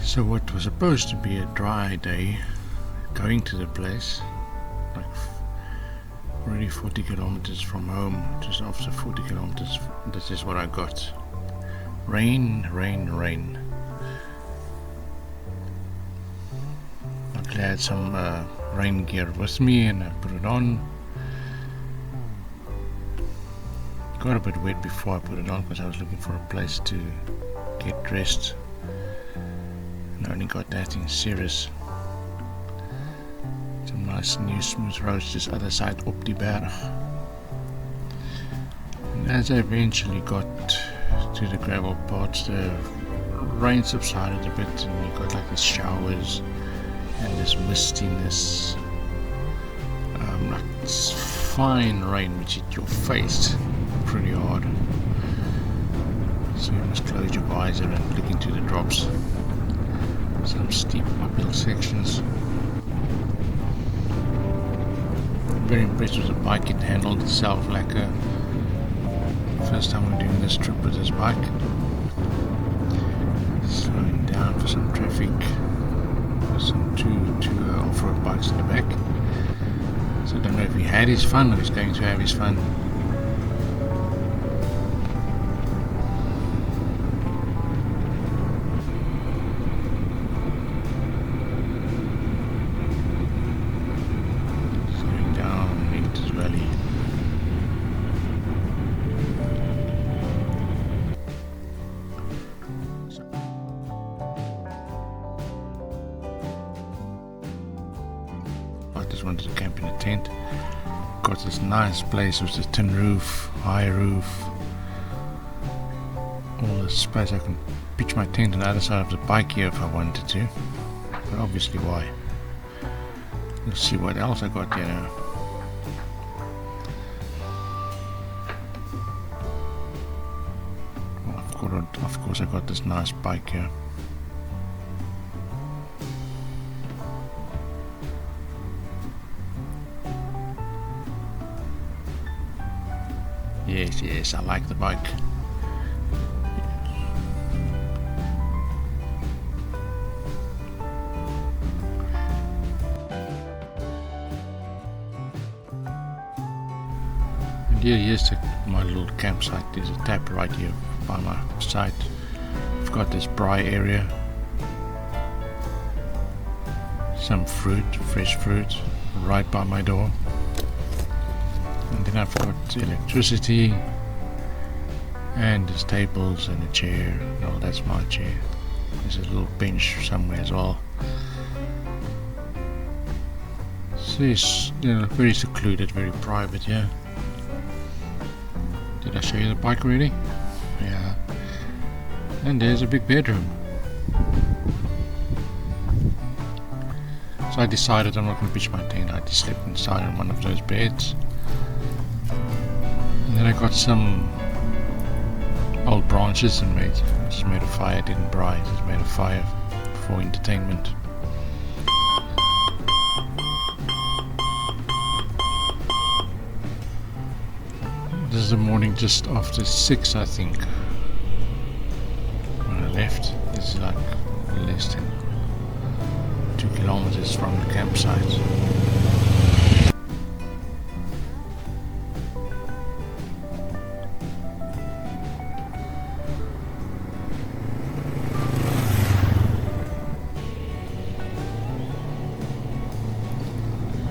So what was supposed to be a dry day, going to the place, like already 40 kilometers from home, just after 40 kilometers, this is what I got. Rain, rain, rain. Luckily I had some rain gear with me and I put it on. Got a bit wet before I put it on because I was looking for a place to get dressed. And I only got that in Ceres. Some nice new smooth roads just other side up the berg. And as I eventually got to the gravel parts, the rain subsided a bit and you got like the showers and this mistiness, like fine rain which hit your face pretty hard, so you must close your visor and look into the drops. Some steep uphill sections. Very impressed with the bike. It handled itself like a first time I'm doing this trip with this bike. Slowing down for some traffic. There's some two off-road bikes in the back. So I don't know if he had his fun or he's going to have his fun. Slowing down into the valley. I just wanted to camp in a tent. Got this nice place with a tin roof, high roof, all this space. I can pitch my tent on the other side of the bike here if I wanted to, but obviously why? Let's see what else I got here now. Well, of course I got this nice bike here. Yes, I like the bike. And here's my little campsite. There's a tap right here by my side. I've got this braai area. Some fruit, fresh fruit, right by my door. And then I've got electricity and there's tables and a chair. No, that's my chair. There's a little bench somewhere as well. So it's, very secluded, very private here. Did I show you the bike already? Yeah. And there's a big bedroom. So I decided I'm not going to pitch my tent. I just slept inside on one of those beds. And then I got some old branches and just made a fire. Didn't braai, just made a fire for entertainment. This is the morning just after 6, I think, when I left. This is like less than 2 kilometers from the campsite.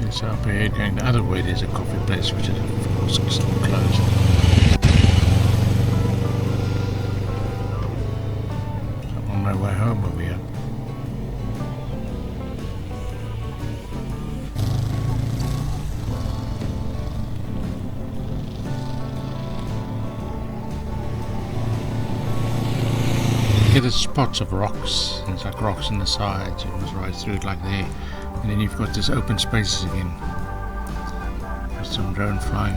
So up ahead, going the other way, there's a coffee place which is of course still closed. So I'm on my way home over here. You get the spots of rocks, and it's like rocks on the sides. You must ride through it like there. And then you've got this open spaces again. There's some drone flying.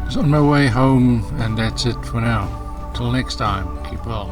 It's on my way home, and that's it for now. Till next time, keep well.